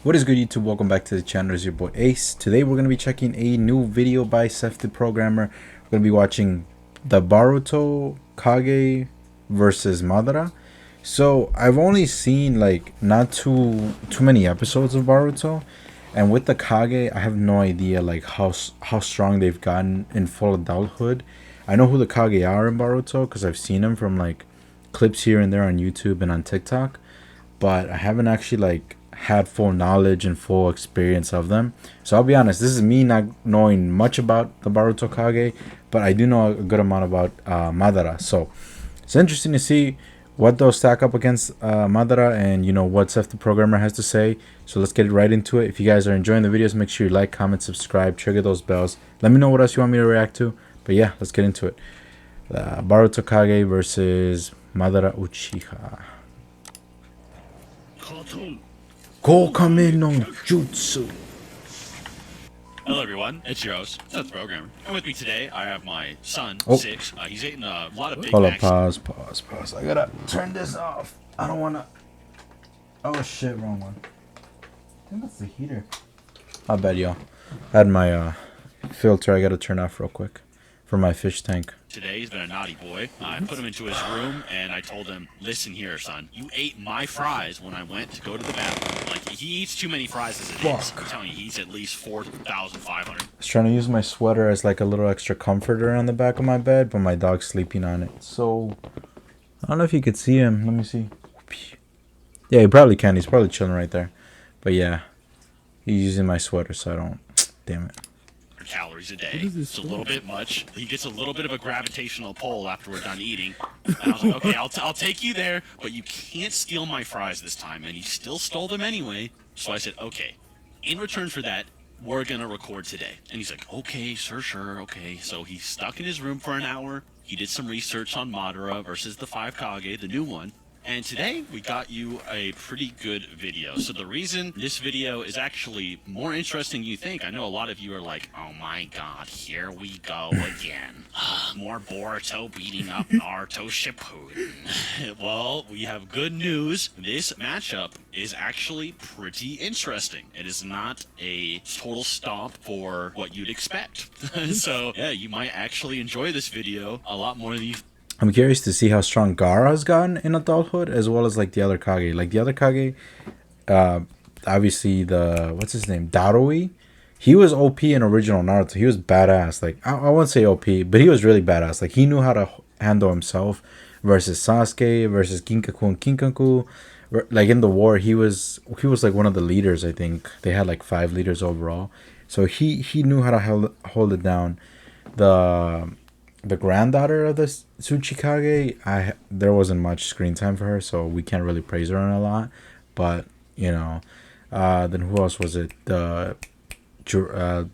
What is good, YouTube? Welcome back to the channel. It's your boy Ace. Today we're going to be checking a new video by SethTheProgrammer. We're going to be watching the Boruto Kage versus Madara. So I've only seen like not too many episodes of Boruto, and with the Kage I have no idea like how strong they've gotten in full adulthood. I know who the Kage are in Boruto because I've seen them from like clips here and there on YouTube and on TikTok, but I haven't actually like had full knowledge and full experience of them. So I'll be honest, this is me not knowing much about the Boruto Kage, but I do know a good amount about Madara. So it's interesting to see what they'll stack up against Madara, and you know what Seth the Programmer has to say. So let's get right into it. If you guys are enjoying the videos, make sure you like, comment, subscribe, trigger those bells. Let me know what else you want me to react to. But yeah, let's get into it. Boruto Kage versus Madara Uchiha. Kokame no Jutsu. Hello everyone, it's your host, Seth the Programmer. And with me today, I have my son, Oh. Six. He's eating a lot of Big Hold up, Macs. pause. I gotta turn this off. I don't wanna. Oh shit, wrong one. I think that's the heater. My bad, y'all. I had my filter I gotta turn off real quick for my fish tank. Today, he's been a naughty boy. I put him into his room and I told him, listen here, son, you ate my fries when I went to go to the bathroom. Like, he eats too many fries as it is. I'm telling you, he eats at least 4,500. I was trying to use my sweater as like a little extra comforter on the back of my bed, but my dog's sleeping on it. So I don't know if you could see him. Let me see. Yeah, you probably can. He's probably chilling right there. But yeah, he's using my sweater, so I don't. Damn it. Calories a day. It's a little bit much. He gets a little bit of a gravitational pull after we're done eating. And I was like, okay, I'll take you there, but you can't steal my fries this time. And he still stole them anyway. So I said, okay, in return for that, we're gonna record today. And he's like, okay, sure, okay. So he's stuck in his room for an hour. He did some research on Madara versus the 5 Kage, the new one. And today we got you a pretty good video. So the reason this video is actually more interesting than you think, I know a lot of you are like, oh my god, here we go again. More Boruto beating up Naruto Shippuden. Well, we have good news. This matchup is actually pretty interesting. It is not a total stomp for what you'd expect. So yeah, you might actually enjoy this video a lot more than you. I'm curious to see how strong Gaara's gotten in adulthood, as well as like the other Kage. Like the other Kage, obviously the what's his name, Darui. He was OP in original Naruto. He was badass. Like I won't say OP, but he was really badass. Like he knew how to handle himself versus Sasuke, versus Kinkaku and Kinkaku. Like in the war, he was like one of the leaders. I think they had like 5 leaders overall. So he knew how to hold it down. The granddaughter of the Tsuchikage, there wasn't much screen time for her, so we can't really praise her on a lot. But you know, then who else was it? The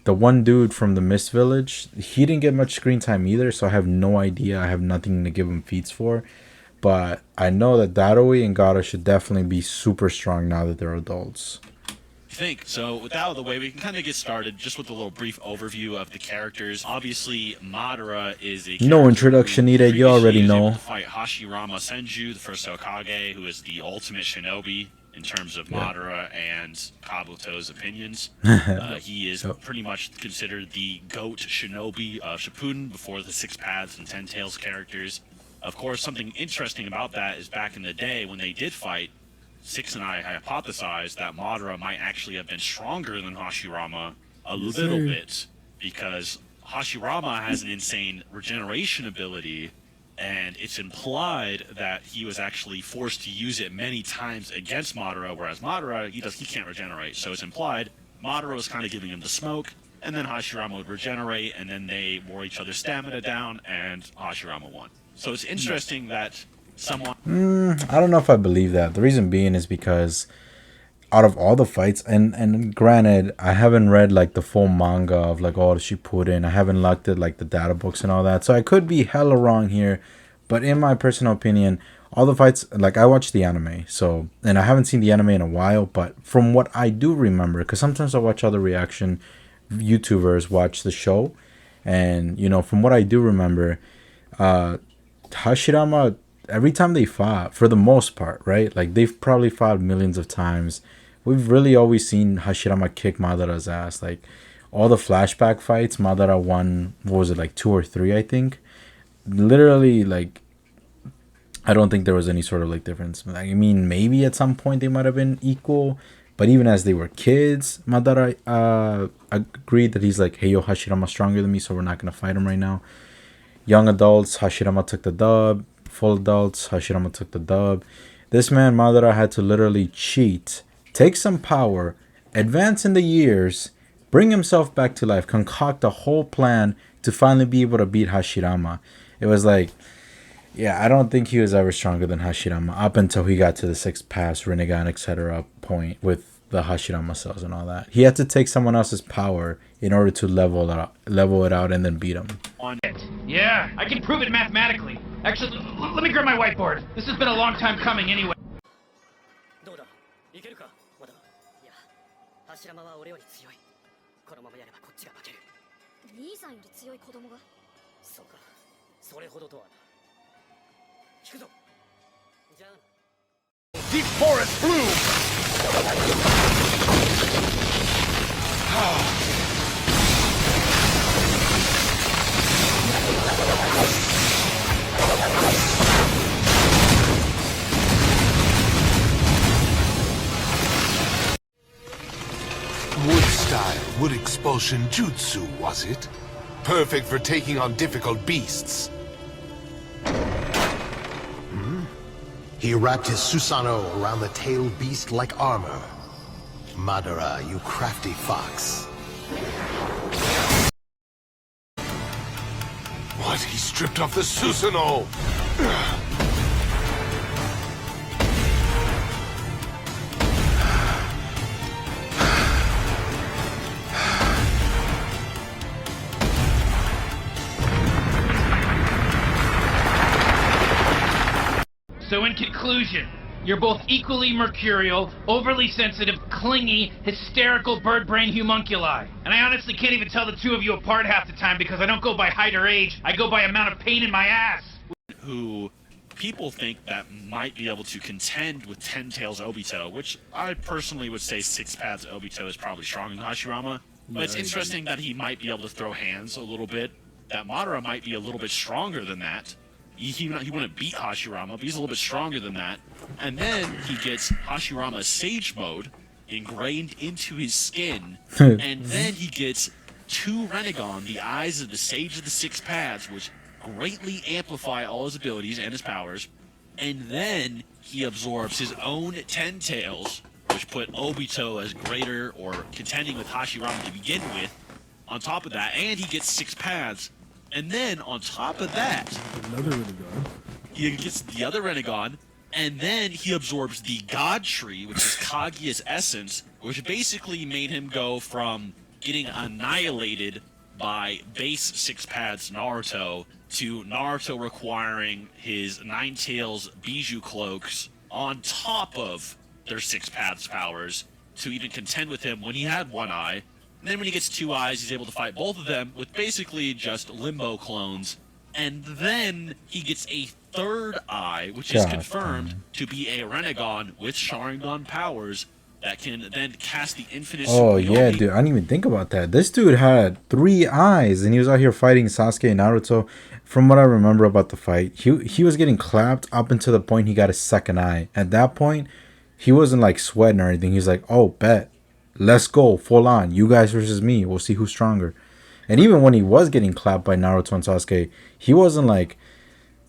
one dude from the Mist Village, he didn't get much screen time either, so I have no idea. I have nothing to give him feats for. But I know that Darui and Gaara should definitely be super strong now that they're adults. Think. So with that out of the way, we can kind of get started just with a little brief overview of the characters. Obviously, Madara is a no introduction needed. You already know. To fight Hashirama Senju, the first Hokage, who is the ultimate shinobi in terms of Madara and Kabuto's opinions. He is pretty much considered the GOAT shinobi of Shippuden before the 6 Paths and 10 Tails characters. Of course, something interesting about that is back in the day when they did fight, Six and I hypothesized that Madara might actually have been stronger than Hashirama a little bit, because Hashirama has an insane regeneration ability, and it's implied that he was actually forced to use it many times against Madara, whereas Madara, he can't regenerate. So it's implied Madara was kind of giving him the smoke, and then Hashirama would regenerate, and then they wore each other's stamina down, and Hashirama won. So it's interesting that someone... I don't know if I believe that. The reason being is because out of all the fights, and granted, I haven't read like the full manga of like all the Shippuden. I haven't looked at like the data books and all that, so I could be hella wrong here. But in my personal opinion, all the fights, like I watched the anime, so, and I haven't seen the anime in a while, but from what I do remember, because sometimes I watch other reaction YouTubers watch the show, and you know, from what I do remember, Hashirama, every time they fought, for the most part, right? Like they've probably fought millions of times. we've really always seen Hashirama kick Madara's ass. Like all the flashback fights, Madara won. What was it, like 2 or 3? I think. Literally, like I don't think there was any sort of like difference. Like, I mean, maybe at some point they might have been equal, but even as they were kids, Madara agreed that he's like, hey yo, Hashirama's stronger than me, so we're not gonna fight him right now. Young adults, Hashirama took the dub. Full adults, Hashirama took the dub. This man, Madara, had to literally cheat, take some power, advance in the years, bring himself back to life, concoct a whole plan to finally be able to beat Hashirama. It was like, yeah, I don't think he was ever stronger than Hashirama up until he got to the 6th pass, Rinnegan, etc. point with the Hashirama cells and all that. He had to take someone else's power in order to level it out, and then beat him. On it. Yeah, I can prove it mathematically. Actually, let me grab my whiteboard. This has been a long time coming anyway. Deep forest bloom! Wood style, wood expulsion jutsu, was it? Perfect for taking on difficult beasts. He wrapped his Susanoo around the tailed beast like armor. Madara, you crafty fox. What? He stripped off the Susanoo! So in conclusion, you're both equally mercurial, overly sensitive, clingy, hysterical bird brain homunculi. And I honestly can't even tell the two of you apart half the time because I don't go by height or age, I go by amount of pain in my ass. Who people think that might be able to contend with Ten Tails Obito, which I personally would say 6 Paths Obito is probably stronger than Hashirama. But it's interesting that he might be able to throw hands a little bit, that Madara might be a little bit stronger than that. He wouldn't beat Hashirama, but he's a little bit stronger than that. And then he gets Hashirama's Sage Mode ingrained into his skin, and then he gets 2 Rinnegan, the eyes of the Sage of the 6 Paths, which greatly amplify all his abilities and his powers. And then he absorbs his own 10 Tails, which put Obito as greater or contending with Hashirama to begin with. On top of that, and he gets 6 Paths. And then, on top of that, another Rinnegan. He gets the other Rinnegan, and then he absorbs the God Tree, which is Kaguya's essence, which basically made him go from getting annihilated by base 6 Paths Naruto to Naruto requiring his 9 Tails Bijou Cloaks on top of their 6 Paths powers to even contend with him when he had 1 eye. And then when he gets 2 eyes, he's able to fight both of them with basically just Limbo clones. And then he gets a 3rd eye, which is confirmed to be a Rinnegan with Sharingan powers that can then cast the infinite Tsukuyomi. Yeah, dude, I didn't even think about that. This dude had 3 eyes, and he was out here fighting Sasuke and Naruto. From what I remember about the fight, he was getting clapped up until the point he got a 2nd eye. At that point, he wasn't like sweating or anything. He's like, oh, bet. Let's go, full on. You guys versus me. We'll see who's stronger. And even when he was getting clapped by Naruto and Sasuke, he wasn't like,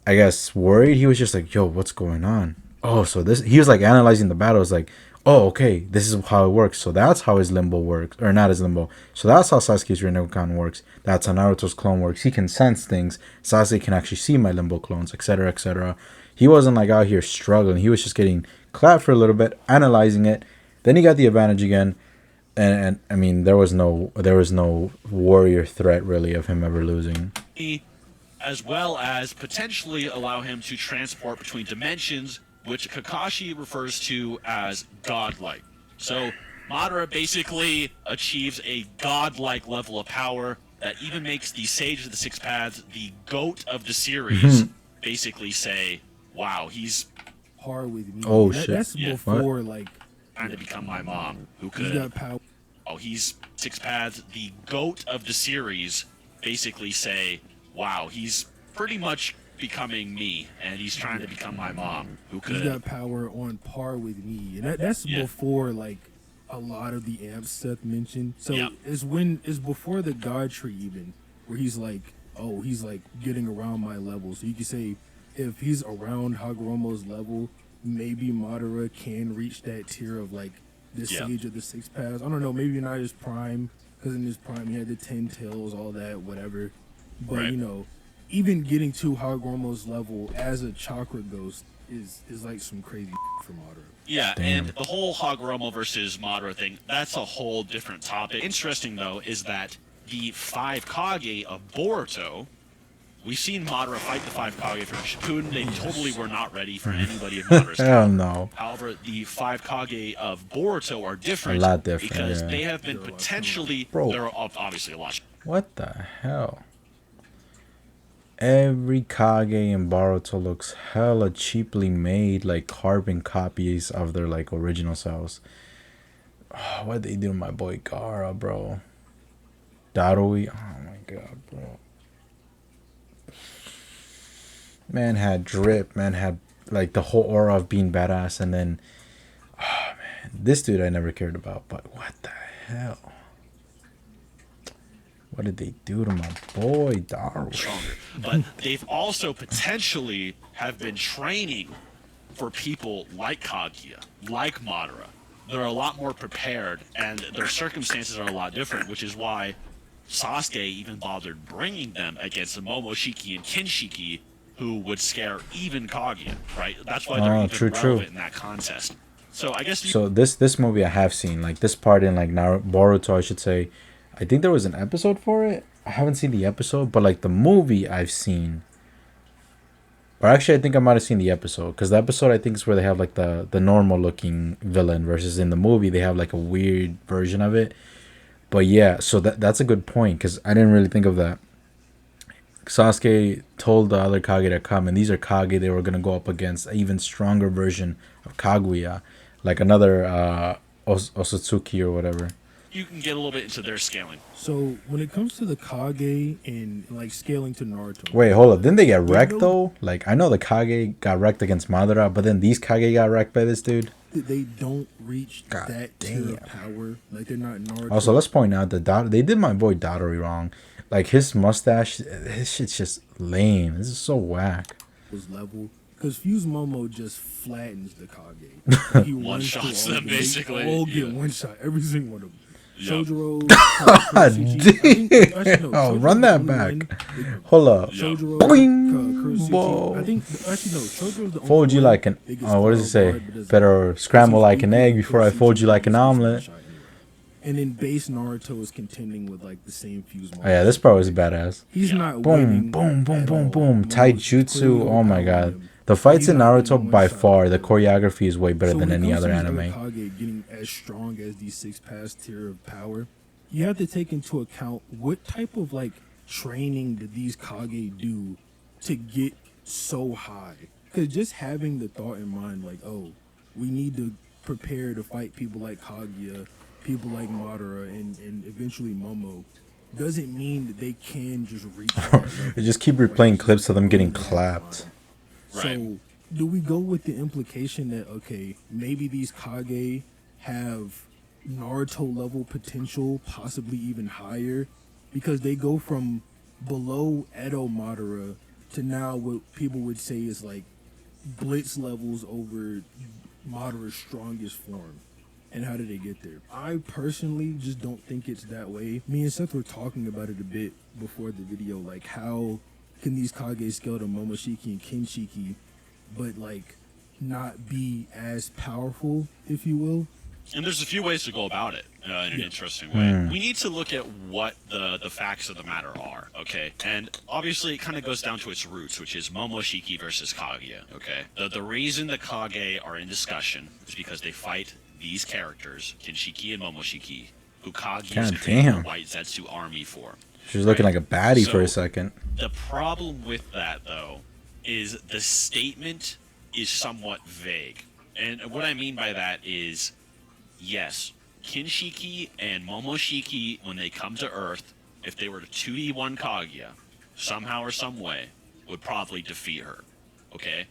I guess, worried. He was just like, yo, what's going on? Oh, so this... He was like analyzing the battle. It's like, oh, okay, this is how it works. So that's how his Limbo works. Or not his Limbo. So that's how Sasuke's Rinnegan works. That's how Naruto's clone works. He can sense things. Sasuke can actually see my Limbo clones, etc., etc. He wasn't like out here struggling. He was just getting clapped for a little bit, analyzing it. Then he got the advantage again. And I mean, there was no warrior threat really of him ever losing. As well as potentially allow him to transport between dimensions, which Kakashi refers to as godlike. So Madara basically achieves a godlike level of power that even makes the Sage of the 6 Paths, the GOAT of the series, basically say, wow, he's hard with me. Oh, shit. That's before, like, trying to become my mom, who He's could. got power. Oh, he's Six Paths, the GOAT of the series. Basically, say, wow, he's pretty much becoming me, and he's trying to become my mom, who could. He's got power on par with me, and that's before like a lot of the amps Seth mentioned. So it's before the God Tree even, where he's like, oh, he's like getting around my level. So you could say if he's around Hagoromo's level, maybe Madara can reach that tier of like the sage of the Six Paths. I don't know, maybe not his prime, because in his prime he had the 10 tails, all that, whatever. But you know, even getting to Hagoromo's level as a chakra ghost is like some crazy for Madara. Yeah, and the whole Hagoromo versus Madara thing, that's a whole different topic. Interesting, though, is that the 5 Kage of Boruto, we've seen Madara fight the 5 Kage from Shippuden. They totally were not ready for anybody of Madara's Hell no. However, the 5 Kage of Boruto are different. A lot different, because they have been potentially... They're obviously a lot. What the hell? Every Kage in Boruto looks hella cheaply made, like carbon copies of their like original selves. Oh, what'd they do to my boy Gaara, bro? Darui, oh my god, bro. Man had drip, man had like the whole aura of being badass, and then, oh man, this dude I never cared about, but what the hell? What did they do to my boy Darwin? Stronger. But they've also potentially have been training for people like Kaguya, like Madara. They're a lot more prepared, and their circumstances are a lot different, which is why Sasuke even bothered bringing them against Momoshiki and Kinshiki, who would scare even Kaguya, right? That's why they're even relevant in that contest. So I guess... So this movie I have seen, like this part in like Boruto, I should say. I think there was an episode for it. I haven't seen the episode, but like the movie I've seen. Or actually, I think I might have seen the episode, because the episode I think is where they have like the normal looking villain, versus in the movie they have like a weird version of it. But yeah, so that's a good point, because I didn't really think of that. Sasuke told the other Kage to come, and these are Kage they were gonna go up against an even stronger version of Kaguya, like another Osatsuki or whatever. You can get a little bit into their scaling. So when it comes to the Kage and like scaling to Naruto. Wait, hold up. Didn't they get wrecked though? Like I know the Kage got wrecked against Madara, but then these Kage got wrecked by this dude. They don't reach that tier of power. Like they're not Naruto. Also, let's point out that they did my boy Dadori wrong. Like his mustache, his shit's just lame. This is so whack. His level. Because Fuse Momo just flattens the Kage. He one shots them basically. They all get one shot. Every single one of them. Shojuro, damn. Run that back. Hold up. Shojuro, Boing. I think actually no. Shojuro's the fold you like an what does it say? Better scramble like an egg before I fold you like an omelet. And then base Naruto is contending with like the same Fuse Momo. Oh yeah, this part was badass. He's not boom, boom, boom, boom, boom. Taijutsu. Oh my god. The fights in Naruto, by far, the choreography is way better than any other anime. Kage getting as strong as these 6 Paths tier of power, you have to take into account what type of like training did these Kage do to get so high. Because just having the thought in mind, like, oh, we need to prepare to fight people like Kaguya, people like Madara, and eventually Momo, doesn't mean that they can just reach. They just keep replaying clips of them getting clapped. So, do we go with the implication that, okay, maybe these Kage have Naruto level potential, possibly even higher, because they go from below Edo Madara to now what people would say is like Blitz levels over Madara's strongest form. And how did they get there? I personally just don't think it's that way. Me and Seth were talking about it a bit before the video, like how can these Kage scale to Momoshiki and Kinshiki, but like not be as powerful, if you will? And there's a few ways to go about it in an interesting way. We need to look at what the facts of the matter are, okay? And obviously it kind of goes down to its roots, which is Momoshiki versus Kaguya, okay? The reason the Kage are in discussion is because they fight these characters, Kinshiki and Momoshiki, who Kaguya is creating the White Zetsu army for. She was looking like a baddie for a second. The problem with that, though, is the statement is somewhat vague. And what I mean by that is yes, Kinshiki and Momoshiki, when they come to Earth, if they were to 2D1 Kaguya, somehow or some way, would probably defeat her. Okay?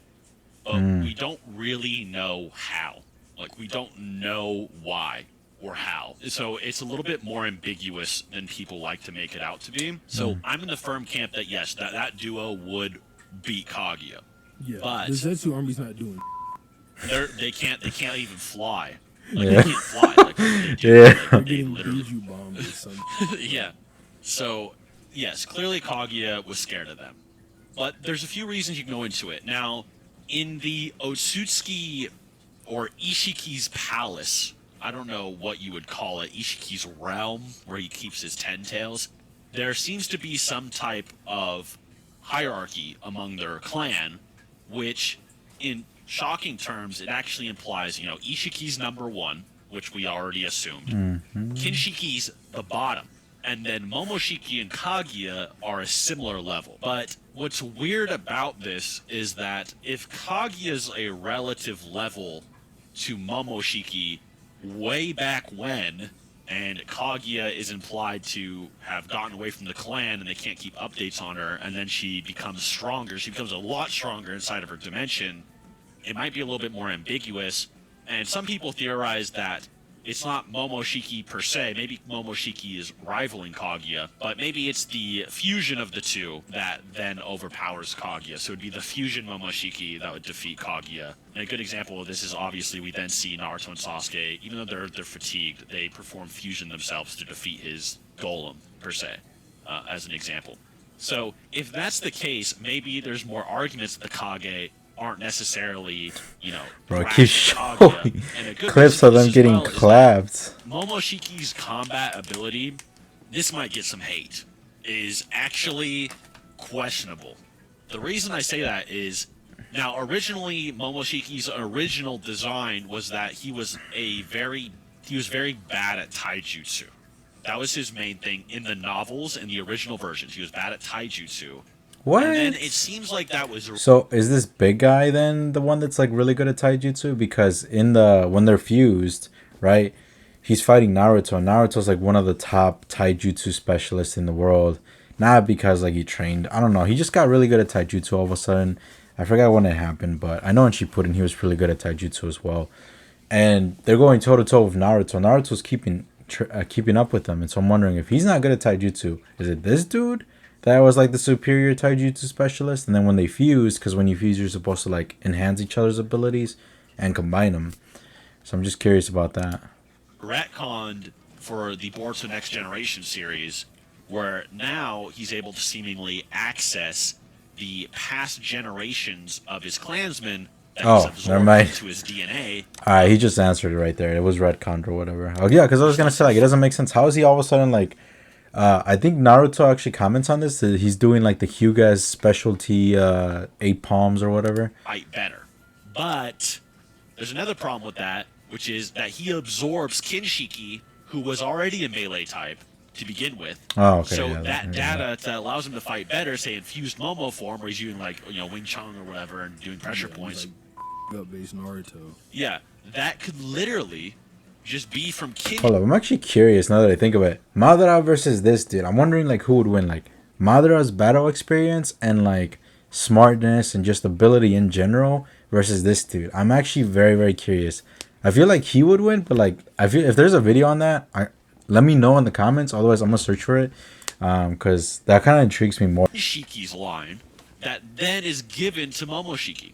But we don't really know how. Like, we don't know why or how. So it's a little bit more ambiguous than people like to make it out to be. So I'm in the firm camp that, yes, that duo would beat Kaguya. Yeah, But the Zetsu army's not doing. they can't even fly. Like, Yeah. they can't fly. Like, they do. Yeah. Like, They're they getting literally... Biju bombed or something. Yeah. So, yes, clearly Kaguya was scared of them. But there's a few reasons you can go into it. Now, in the Otsutsuki or Ishiki's palace, I don't know what you would call it, Ishiki's realm, where he keeps his 10 tails, there seems to be some type of hierarchy among their clan, which, in shocking terms, it actually implies, Ishiki's number 1, which we already assumed. Kinshiki's the bottom. And then Momoshiki and Kaguya are a similar level. But what's weird about this is that if Kaguya's a relative level to Momoshiki way back when, and Kaguya is implied to have gotten away from the clan and they can't keep updates on her, and then she becomes stronger, she becomes a lot stronger inside of her dimension, it might be a little bit more ambiguous. And some people theorize that it's not Momoshiki per se. Maybe Momoshiki is rivaling Kaguya, but maybe it's the fusion of the two that then overpowers Kaguya. So it would be the fusion Momoshiki that would defeat Kaguya. And a good example of this is obviously we then see Naruto and Sasuke, even though they're fatigued, they perform fusion themselves to defeat his golem, per se, as an example. So if that's the case, maybe there's more arguments that the Kage aren't necessarily, Bro, keep Kaguya. showing And a good clips reason of for this them as getting well is that clapped. Momoshiki's combat ability, this might get some hate, is actually questionable. The reason I say that is, now originally Momoshiki's original design was that he was very bad at taijutsu. That was his main thing in the novels, in the original versions. He was bad at taijutsu. What? And then it seems like that was... So is this big guy then the one that's like really good at taijutsu? Because when they're fused, right, he's fighting Naruto, and Naruto's like one of the top taijutsu specialists in the world. Not because like he trained, I don't know, he just got really good at taijutsu all of a sudden. I forgot when it happened, but I know in Shippuden he was really good at taijutsu as well. And they're going toe to toe with Naruto. Naruto's keeping up with them, and so I'm wondering if he's not good at taijutsu, is it this dude that was like the superior taijutsu specialist? And then when they fuse, because when you fuse you're supposed to like enhance each other's abilities and combine them. So I'm just curious about that. Retconned for the Boruto Next Generation series, where now he's able to seemingly access the past generations of his clansmen that he's absorbed never mind. into his DNA. Alright, he just answered it right there. It was retconned or whatever. Oh yeah, because I was gonna say, like, it doesn't make sense. How is he all of a sudden like I think Naruto actually comments on this. He's doing like the Hyuga's specialty 8 palms or whatever. Fight better. But there's another problem with that, which is that he absorbs Kinshiki, who was already a melee type to begin with. Oh, okay. So yeah, that data that allows him to fight better, say in fused Momo form, where he's using like Wing Chun or whatever and doing pressure points. Like, up base Naruto. Yeah, that could literally just be from Kin. Hold up, I'm actually curious now that I think of it. Madara versus this dude. I'm wondering like who would win, like Madara's battle experience and like smartness and just ability in general versus this dude. I'm actually very, very curious. I feel like he would win, but like I feel if there's a video on that, let me know in the comments. Otherwise, I'm gonna search for it, because that kind of intrigues me more. Shiki's line that then is given to Momoshiki.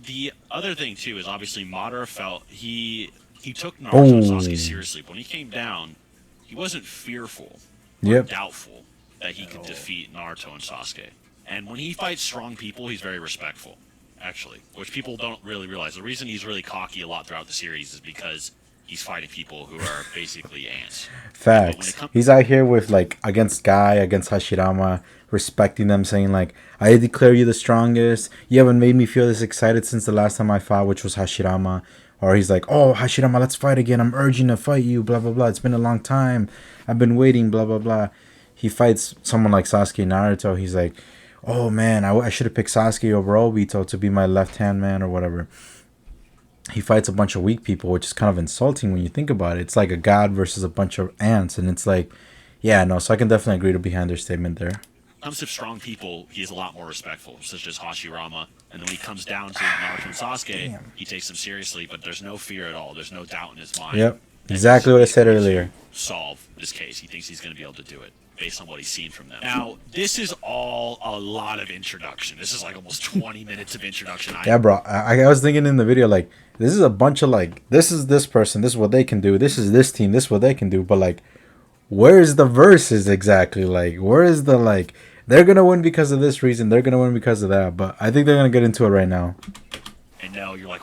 The other thing too is obviously Madara felt he took Naruto and Sasuke seriously, but when he came down, he wasn't fearful or doubtful that he could defeat Naruto and Sasuke. And when he fights strong people, he's very respectful, actually, which people don't really realize. The reason he's really cocky a lot throughout the series is because he's fighting people who are basically ants. Facts. He's out here with like against Guy, against Hashirama, respecting them, saying like, I declare you the strongest. You haven't made me feel this excited since the last time I fought, which was Hashirama. Or he's like, oh, Hashirama, let's fight again. I'm urging to fight you, blah, blah, blah. It's been a long time. I've been waiting, blah, blah, blah. He fights someone like Sasuke and Naruto. He's like, oh, man, I should have picked Sasuke over Obito to be my left-hand man or whatever. he fights a bunch of weak people, which is kind of insulting when you think about it. It's like a god versus a bunch of ants, and it's like, yeah, no. So I can definitely agree to behind their statement there. Comes to strong people, he's a lot more respectful, such as Hashirama. And then when he comes down to Naruto and Sasuke, he takes them seriously, but there's no fear at all. There's no doubt in his mind. Yep, exactly what I said earlier. Solve this case. He thinks he's going to be able to do it based on what he's seen from them. Now, this is all a lot of introduction. This is like almost 20 minutes of introduction. Yeah, bro. I was thinking in the video, like, this is a bunch of, like, this is this person, this is what they can do, this is this team, this is what they can do, but, like, where's the verses exactly? Like, where is the, like, they're going to win because of this reason, they're going to win because of that, but I think they're going to get into it right now. And now you're like,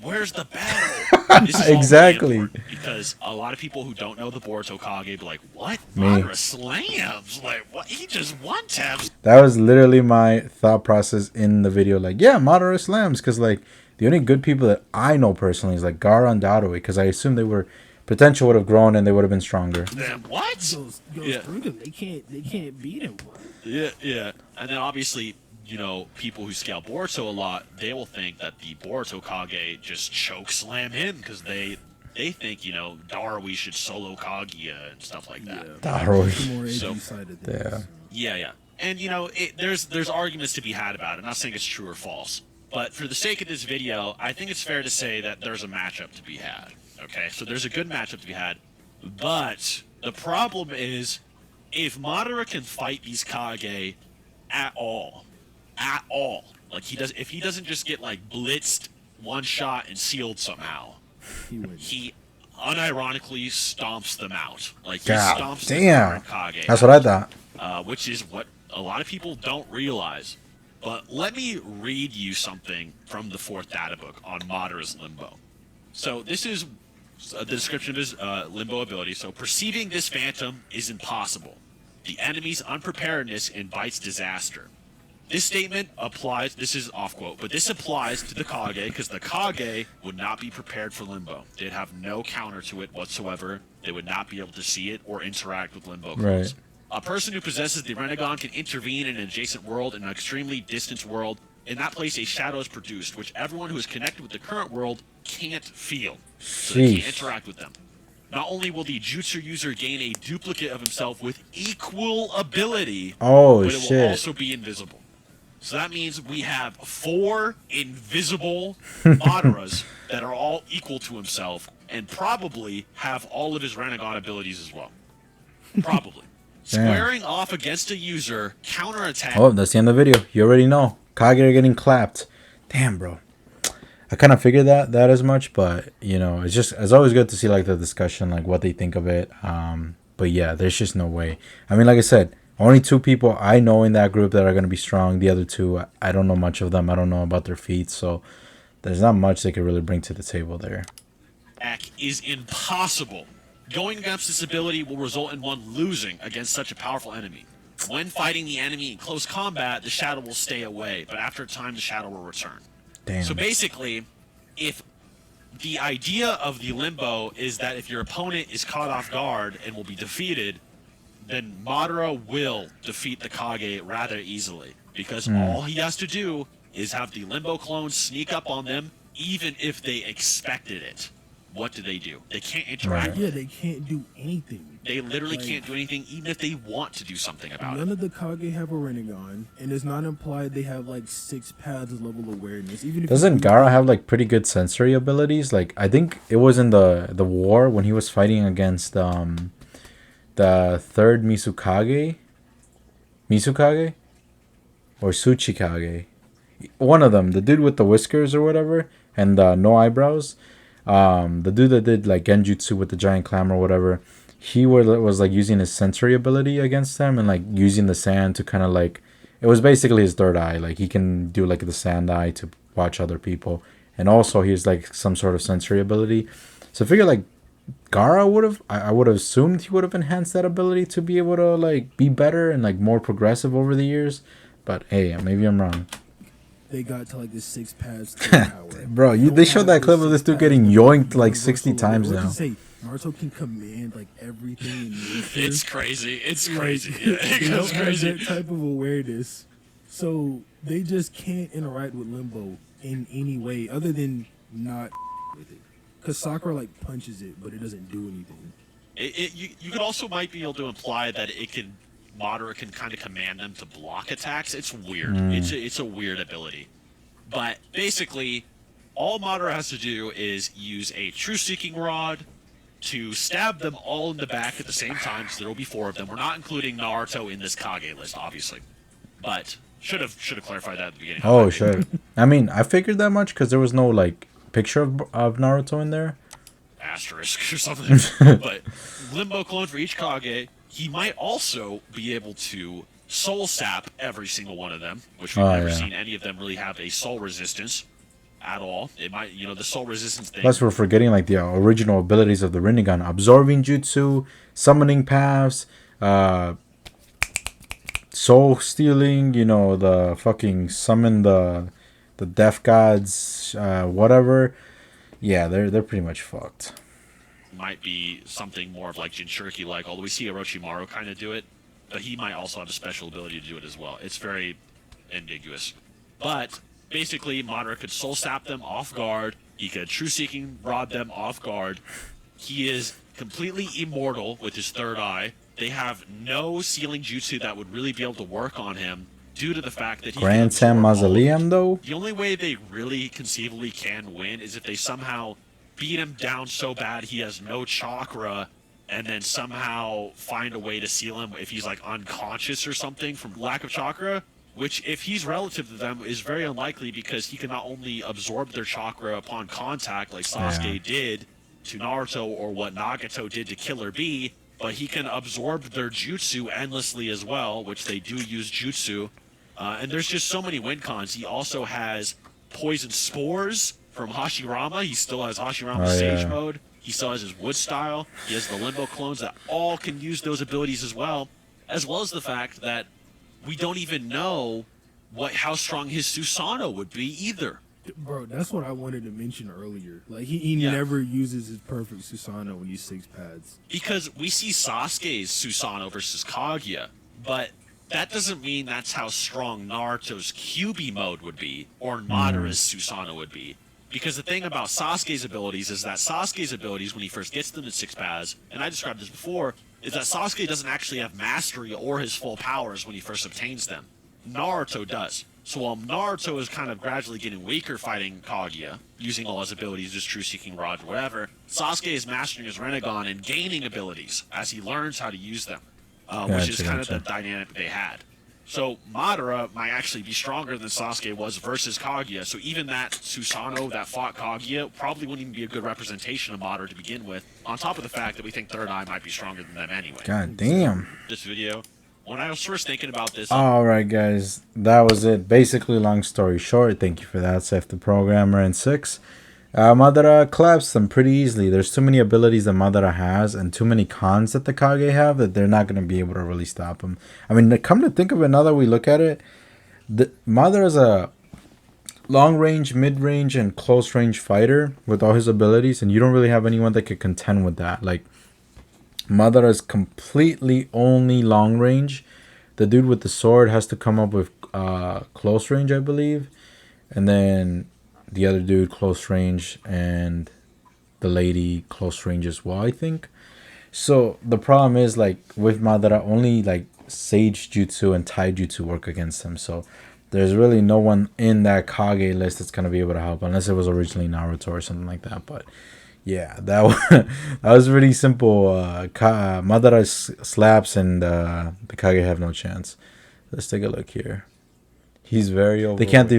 where's the battle? This is exactly. really because a lot of people who don't know the Boruto Kage be like, what? Me. Madara slams? Like, what? He just one-taps. That was literally my thought process in the video. Like, yeah, Madara slams, because, like, the only good people that I know personally is, like, Gaara and Darude, because I assume they were, potential would have grown and they would have been stronger. Then what? Goes Yeah. through them. They can't beat him. Yeah. And then obviously, you know, people who scale Boruto a lot, they will think that the Boruto Kage just choke slam him because they think, you know, Darude should solo Kaguya and stuff like that. Darude. More So- edgy side of things. Yeah. And you know, there's arguments to be had about it. I'm not saying it's true or false, but for the sake of this video, I think it's fair to say that there's a matchup to be had. Okay, so there's a good matchup to be had, but the problem is if Madara can fight these Kage at all, like if he doesn't just get like blitzed, one shot and sealed somehow, He wins. he unironically stomps them out. Like he God stomps damn. the current Kage That's out. what I thought. Which is what a lot of people don't realize. But let me read you something from the 4th data book on Madara's Limbo. So this is the description of his Limbo ability. So perceiving this phantom is impossible. The enemy's unpreparedness invites disaster. This statement applies, this is off quote, but this applies to the Kage because the Kage would not be prepared for Limbo. They'd have no counter to it whatsoever. They would not be able to see it or interact with Limbo clones. Right. A person who possesses the Renegon can intervene in an adjacent world, in an extremely distant world. In that place, a shadow is produced, which everyone who is connected with the current world can't feel. So they can't Sheesh. interact with them. Not only will the jutsu user gain a duplicate of himself with equal ability, Oh, but it will shit. also be invisible. So that means we have 4 invisible Madaras that are all equal to himself and probably have all of his Renegon abilities as well. Probably. Squaring off against a user, counterattack. Oh, that's the end of the video. You already know. Kage are getting clapped. Damn, bro. I kind of figured that as much, but, you know, it's always good to see, like, the discussion, like, what they think of it. But, yeah, there's just no way. I mean, like I said, only 2 people I know in that group that are going to be strong. The other 2, I don't know much of them. I don't know about their feats, so there's not much they could really bring to the table there. Is impossible. Going against this ability will result in one losing against such a powerful enemy. When fighting the enemy in close combat, the shadow will stay away, but after a time, the shadow will return. Damn. So basically, if the idea of the Limbo is that if your opponent is caught off guard and will be defeated, then Madara will defeat the Kage rather easily, because all he has to do is have the Limbo clones sneak up on them, even if they expected it. What do? They can't interact. Right. Yeah, they can't do anything. They literally Like, can't do anything, even if they want to do something about None it. of the Kage have a Renegon, and it's not implied they have like 6 paths of level awareness. Even if Doesn't Gaara have, like, pretty good sensory abilities? Like, I think it was in the war when he was fighting against the 3rd Misukage or Tsuchikage, one of them, the dude with the whiskers or whatever and no eyebrows, the dude that did like genjutsu with the giant clam or whatever, he was like using his sensory ability against them and like using the sand to kind of like, it was basically his 3rd eye. Like he can do like the sand eye to watch other people, and also he has like some sort of sensory ability. So I figure like Gaara would have, I would have assumed he would have enhanced that ability to be able to like be better and like more progressive over the years. But hey, maybe I'm wrong. they got to like the 6 paths to power. Bro, they showed that clip of this dude getting yoinked like 60 times now. Say, Naruto can command like everything in nature. It's crazy. It's Like, crazy. Yeah, they it don't goes have crazy. that type of awareness, so they just can't interact with Limbo in any way other than not with it. Because Sakura, like, punches it, but it doesn't do anything. You could also might be able to imply that Madara can kind of command them to block attacks. It's weird. It's a weird ability. But basically, all Madara has to do is use a Truth-Seeking Rod to stab them all in the back at the same time, so there will be 4 of them. We're not including Naruto in this Kage list, obviously. But should have clarified that at the beginning. Oh, shit. I mean, I figured that much because there was no, like, picture of Naruto in there. Asterisk or something. But Limbo clone for each Kage. He might also be able to soul sap every single one of them, which we've never seen any of them really have a soul resistance at all. It might, the soul resistance thing. Plus, we're forgetting like the original abilities of the Rinnegan: absorbing jutsu, summoning paths, soul stealing. The fucking summon the death gods, whatever. Yeah, they're pretty much fucked. Might be something more of like Jinchuriki like, although we see Orochimaru kind of do it, but he might also have a special ability to do it as well. It's very ambiguous. But basically, Madara could soul sap them off guard. He could Truth-Seeking Rod them off guard. He is completely immortal with his third eye. They have no sealing jutsu that would really be able to work on him due to the fact that he Grand Sand Mausoleum, though? The only way they really conceivably can win is if they somehow beat him down so bad he has no chakra, and then somehow find a way to seal him if he's like unconscious or something from lack of chakra, which if he's relative to them is very unlikely because he can not only absorb their chakra upon contact like Sasuke did to Naruto or what Nagato did to Killer Bee, but he can absorb their jutsu endlessly as well, which they do use jutsu. And there's just so many win cons. He also has poison spores from Hashirama. He still has Hashirama's Sage Mode. He still has his Wood Style. He has the Limbo clones that all can use those abilities as well as the fact that we don't even know how strong his Susanoo would be either. Bro, that's what I wanted to mention earlier. Like, he never uses his perfect Susanoo in these 6 pads. Because we see Sasuke's Susanoo versus Kaguya, but that doesn't mean that's how strong Naruto's Kyuubi mode would be, or Madara's Susanoo would be. Because the thing about Sasuke's abilities is that Sasuke's abilities, when he first gets them in 6 paths, and I described this before, is that Sasuke doesn't actually have mastery or his full powers when he first obtains them. Naruto does. So while Naruto is kind of gradually getting weaker fighting Kaguya, using all his abilities, his Truth-Seeking Rod, whatever, Sasuke is mastering his Rinnegan and gaining abilities as he learns how to use them, which is kind of the dynamic they had. So Madara might actually be stronger than Sasuke was versus Kaguya. So even that Susanoo that fought Kaguya probably wouldn't even be a good representation of Madara to begin with, on top of the fact that we think Third Eye might be stronger than them anyway. God damn. This video, when I was first thinking about this... Alright guys, that was it. Basically, long story short, thank you for that, SethTheProgrammer and 6. Madara collapsed them pretty easily. There's too many abilities that Madara has and too many cons that the Kage have that they're not going to be able to really stop him. I mean, come to think of it, now that we look at it, Madara's a long-range, mid-range, and close-range fighter with all his abilities, and you don't really have anyone that could contend with that. Like, Madara's completely only long-range. The dude with the sword has to come up with close-range, I believe. And then the other dude close range, and the lady close range as well, I think. So the problem is, like, with Madara, only like Sage Jutsu and Tai Jutsu work against him. So there's really no one in that Kage list that's gonna be able to help, unless it was originally Naruto or something like that. But yeah, that was really simple. Madara slaps, and the Kage have no chance. Let's take a look here. He's very over. They can't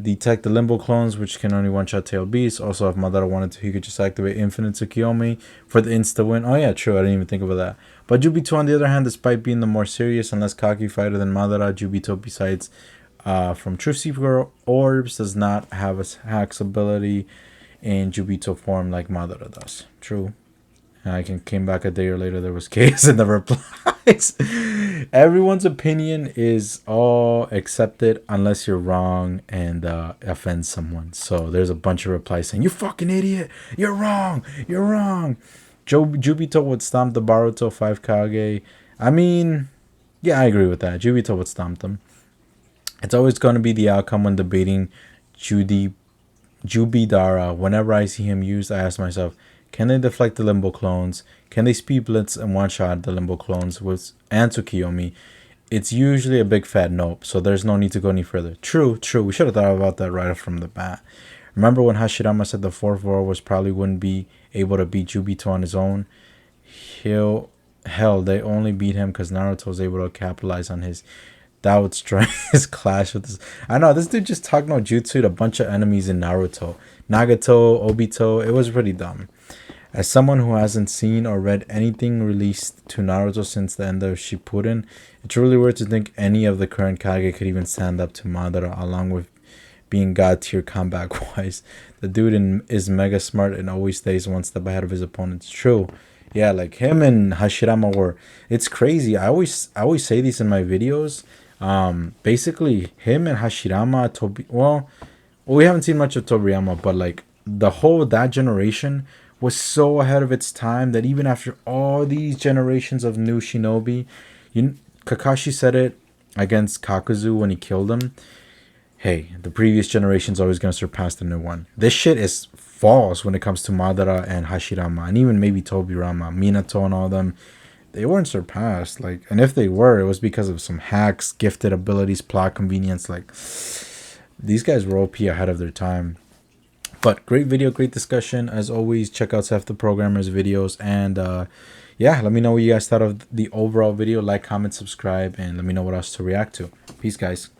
detect the Limbo clones, which can only one-shot Tail Beast. Also, if Madara wanted to, he could just activate Infinite Tsukiyomi for the insta-win. Oh yeah, true. I didn't even think about that. But Jubito, on the other hand, despite being the more serious and less cocky fighter than Madara, Jubito, besides from Truth-Seeker Orbs, does not have a hacks ability in Jubito form like Madara does. True. I came back a day or later, there was chaos in the replies. Everyone's opinion is all accepted unless you're wrong and offend someone. So there's a bunch of replies saying, "You fucking idiot! You're wrong! You're wrong!" Jubito would stomp the Boruto 5 Kage. I mean, yeah, I agree with that. Jubito would stomp them. It's always going to be the outcome when debating Jubidara, whenever I see him used, I ask myself, can they deflect the Limbo clones? Can they speed blitz and one-shot the Limbo clones with and Tsukiyomi? It's usually a big fat nope, so there's no need to go any further. True. We should have thought about that right off from the bat. Remember when Hashirama said the 4th was probably wouldn't be able to beat Jubito on his own? Hell, they only beat him because Naruto was able to capitalize on his doubts during his clash with this. I know, this dude just talked no jutsu to a bunch of enemies in Naruto. Nagato, Obito, it was pretty dumb. As someone who hasn't seen or read anything released to Naruto since the end of Shippuden, it's really weird to think any of the current Kage could even stand up to Madara, along with being god tier combat wise. The dude is mega smart and always stays one step ahead of his opponents. True. Yeah, like him and Hashirama were, it's crazy. I always say this in my videos. Basically him and Hashirama, well, we haven't seen much of Tobirama, but like that generation was so ahead of its time that even after all these generations of new shinobi, Kakashi said it against Kakuzu when he killed him. Hey, the previous generation's always going to surpass the new one. This shit is false when it comes to Madara and Hashirama, and even maybe Tobirama, Minato and all them. They weren't surpassed. Like, and if they were, it was because of some hacks, gifted abilities, plot convenience. Like, these guys were OP ahead of their time. But great video, great discussion. As always, check out SethTheProgrammer's videos. And yeah, let me know what you guys thought of the overall video. Like, comment, subscribe, and let me know what else to react to. Peace, guys.